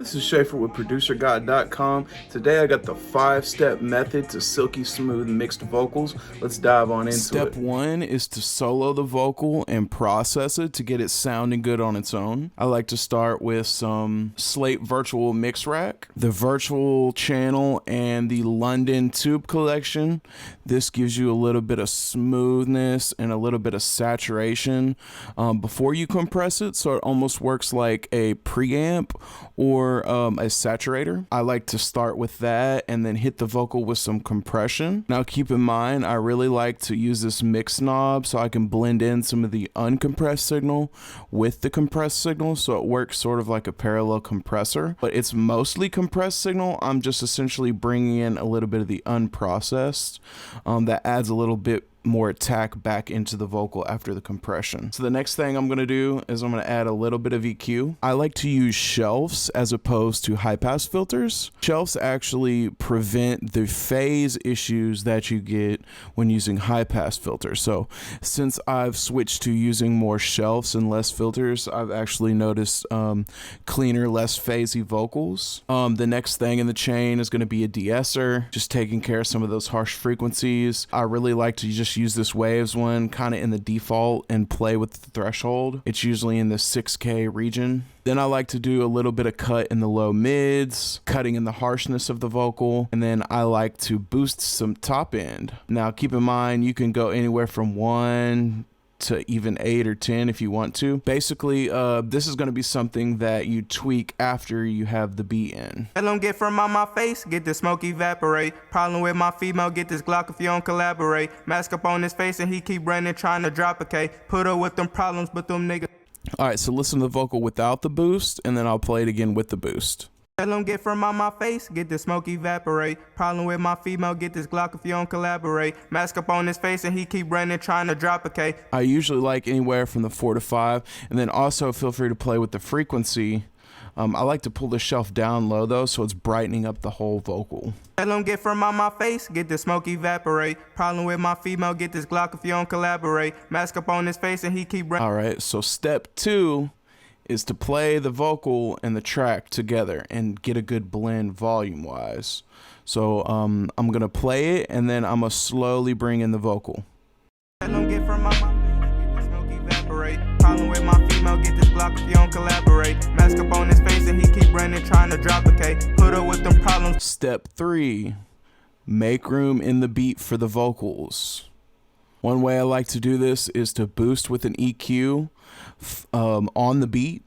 This is Shafer with ProducerGuide.com. Today I got the 5-step method to silky smooth mixed vocals. Let's dive on into it. Step one is to solo the vocal and process it to get it sounding good on its own. I like to start with some Slate Virtual Mix Rack, the Virtual Channel, and the London Tube Collection. This gives you a little bit of smoothness and a little bit of saturation before you compress it, so it almost works like a preamp or a saturator. I like to start with that and then hit the vocal with some compression. Now keep in mind, I really like to use this mix knob so I can blend in some of the uncompressed signal with the compressed signal, so it works sort of like a parallel compressor, but it's mostly compressed signal. I'm just essentially bringing in a little bit of the unprocessed that adds a little bit more attack back into the vocal after the compression. So the next thing I'm going to do is I'm going to add a little bit of EQ. I like to use shelves as opposed to high pass filters. Shelves actually prevent the phase issues that you get when using high pass filters. So since I've switched to using more shelves and less filters, I've actually noticed cleaner, less phasey vocals. The next thing in the chain is going to be a de-esser, just taking care of some of those harsh frequencies. I really like to just use this waves one kind of in the default and play with the threshold. It's usually in the 6K region. Then I like to do a little bit of cut in the low mids, cutting in the harshness of the vocal, and then I like to boost some top end. Now keep in mind, you can go anywhere from 1 to even 8 or 10 if you want to. Basically, this is going to be something that you tweak after you have the beat in. I don't get from on my face, get the smoke evaporate. Problem with my female, get this Glock if you don't collaborate. Mask up on his face and he keep running, trying to drop a K. Put her with them problems, but them niggas. All right, so listen to the vocal without the boost, and then I'll play it again with the boost. I don't get from on my face, get the smoke evaporate. Problem with my female, get this Glock if you don't collaborate. Mask up on his face and he keep running, trying to drop a K. I usually like anywhere from the 4 to 5, and then also feel free to play with the frequency. I like to pull the shelf down low though, so it's brightening up the whole vocal. I don't get from on my face, get the smoke evaporate. Problem with my female, get this Glock if you don't collaborate. Mask up on his face and he keep running. All right, so step 2 is to play the vocal and the track together and get a good blend volume wise. So I'm gonna play it and then I'm gonna slowly bring in the vocal. I don't get from my face, get the smoke evaporate. Problem with my female, get this Glock if you don't collaborate. Mask up on his face and he keep running, trying to drop a K. Put her with them problems. Step 3, make room in the beat for the vocals. One way I like to do this is to boost with an EQ on the beat,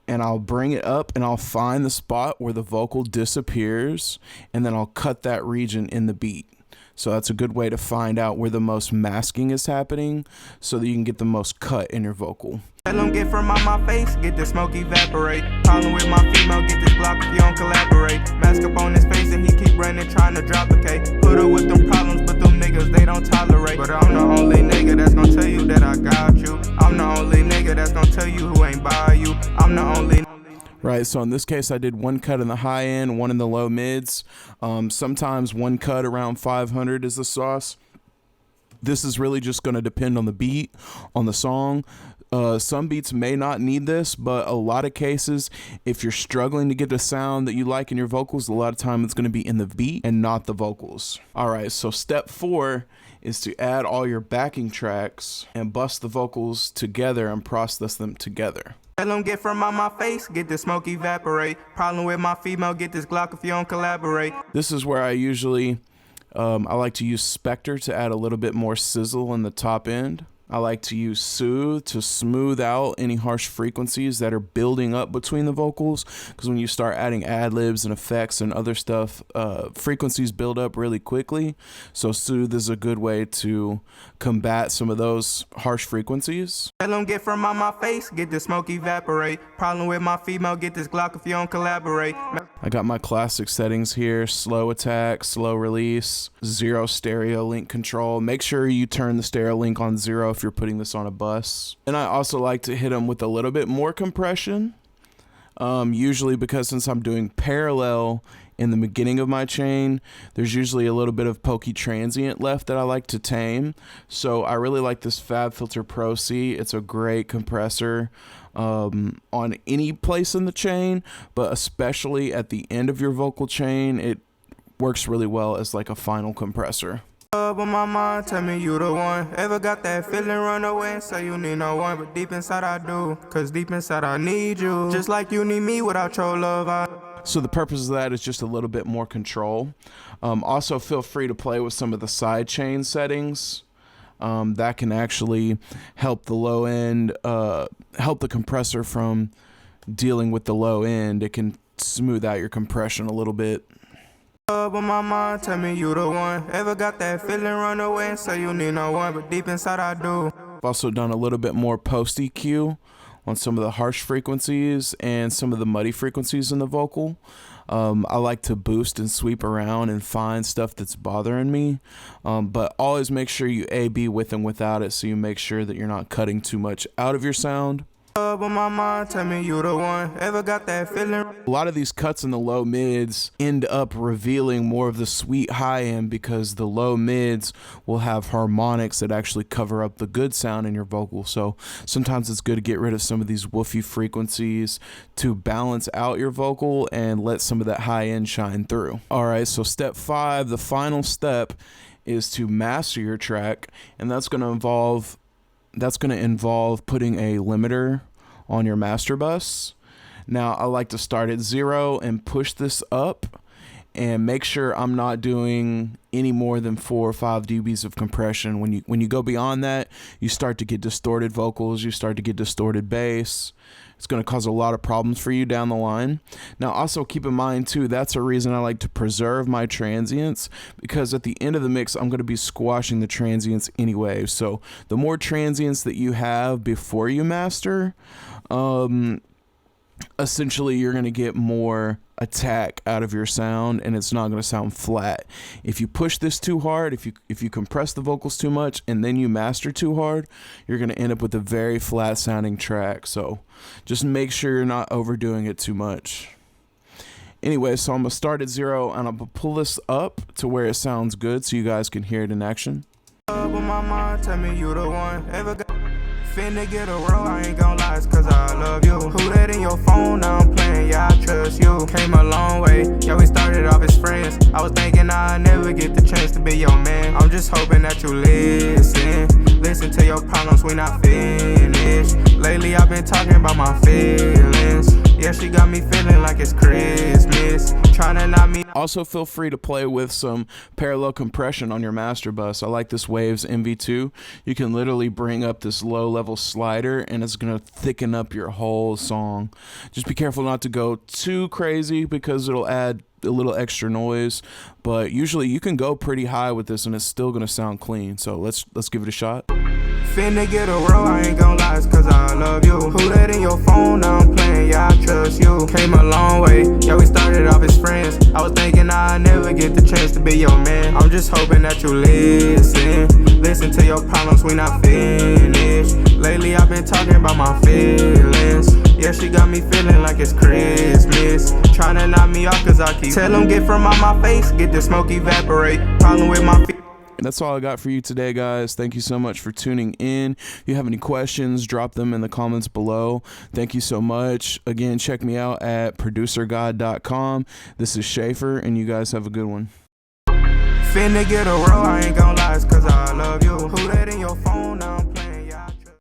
and I'll bring it up and I'll find the spot where the vocal disappears, and then I'll cut that region in the beat. So that's a good way to find out where the most masking is happening so that you can get the most cut in your vocal. I don't get from on my face, get the smoke evaporate. Problem with my female, get this Glock if you don't collaborate. Mask up on his face and he keep running, trying to drop a K. Put her with them problems, but them niggas, they don't tolerate. But I'm the only nigga that's gonna tell you that I got you. I'm the only nigga that's gonna tell you who ain't by you. I'm the only. Right, so in this case, I did one cut in the high end, one in the low mids. Sometimes one cut around 500 is the sauce. This is really just going to depend on the beat, on the song. Some beats may not need this, but a lot of cases, if you're struggling to get the sound that you like in your vocals, a lot of time it's going to be in the beat and not the vocals. All right, so step 4 is to add all your backing tracks and bust the vocals together and process them together. I don't get from on my face, get the smoke evaporate. Problem with my female, get this Glock if you don't collaborate. This is where I usually, I like to use Spectre to add a little bit more sizzle in the top end. I like to use Soothe to smooth out any harsh frequencies that are building up between the vocals, because when you start adding ad-libs and effects and other stuff, frequencies build up really quickly. So Soothe is a good way to combat some of those harsh frequencies. I don't get from on my face, get the smoke evaporate. Problem with my female, get this Glock if you don't collaborate. I got my classic settings here: slow attack, slow release, 0 stereo link control. Make sure you turn the stereo link on 0 if you're putting this on a bus. And I also like to hit them with a little bit more compression Usually because since I'm doing parallel in the beginning of my chain, there's usually a little bit of pokey transient left that I like to tame. So I really like this FabFilter Pro C. It's a great compressor on any place in the chain, but especially at the end of your vocal chain, it works really well as like a final compressor. Up on my mind, tell me you the one. Ever got that feeling, run away and say you need no one, but deep inside I do, cause deep inside I need you. Just like you need me without your love, So the purpose of that is just a little bit more control. Also feel free to play with some of the side chain settings. That can actually help the low end, help the compressor from dealing with the low end. It can smooth out your compression a little bit. Up on my mind, tell me you the one. Ever got that feeling, run away and say you need no one, but deep inside I do. I've also done a little bit more post EQ on some of the harsh frequencies and some of the muddy frequencies in the vocal. I like to boost and sweep around and find stuff that's bothering me, but always make sure you A/B with and without it, so you make sure that you're not cutting too much out of your sound. Up on my mind, tell me you the one. Ever got that feeling? A lot of these cuts in the low mids end up revealing more of the sweet high end because the low mids will have harmonics that actually cover up the good sound in your vocal. So sometimes it's good to get rid of some of these woofy frequencies to balance out your vocal and let some of that high end shine through. All right, so step 5, the final step, is to master your track, and that's going to involve putting a limiter on your master bus. Now I like to start at 0 and push this up and make sure I'm not doing any more than 4 or 5 dBs of compression. When you go beyond that, you start to get distorted vocals, you start to get distorted bass. It's going to cause a lot of problems for you down the line. Now also keep in mind too, that's a reason I like to preserve my transients, because at the end of the mix I'm going to be squashing the transients anyway. So the more transients that you have before you master, essentially you're going to get more attack out of your sound, and it's not going to sound flat. If you push this too hard, if you compress the vocals too much and then you master too hard, you're going to end up with a very flat sounding track. So just make sure you're not overdoing it too much. Anyway, so I'm going to start at 0 and I'm going to pull this up to where it sounds good so you guys can hear it in action. Up on my mind, tell me you the one. Ever got finna get a roll, I ain't gon' lie, it's cause I love you. Who that in your phone? Now I'm playing, yeah, I trust you. Came a long way, yeah, we started off as friends. I was thinking I'd never get the chance to be your man. I'm just hoping that you listen to your problems, we not finished. Lately I've been talking about my feelings. Yeah, she got me feeling like it's Christmas. Tryna knock me. Also feel free to play with some parallel compression on your master bus. I like this Waves MV2. You can literally bring up this low level slider and it's gonna thicken up your whole song. Just be careful not to go too crazy because it'll add a little extra noise, but usually you can go pretty high with this and it's still gonna sound clean. So let's give it a shot. Finna get a roll, I ain't gon' lie, it's cause I love you. Who that in your phone? Now I'm playing, yeah, I trust you. Came a long way, yeah, we started off as friends. I was thinking I'd never get the chance to be your man. I'm just hoping that you listen to your problems, we not finished. Lately I've been talking about my feelings. Yeah, she got me feeling like it's Christmas. Tryna knock me off cause I keep tell them get from out my face, get the smoke evaporate. Problem with my feet. And that's all I got for you today, guys. Thank you so much for tuning in. If you have any questions, drop them in the comments below. Thank you so much. Again, check me out at producergod.com. This is Shafer, and you guys have a good one. Finna get a roll, I ain't gon' lie, it's cause I love you. Who that in your phone?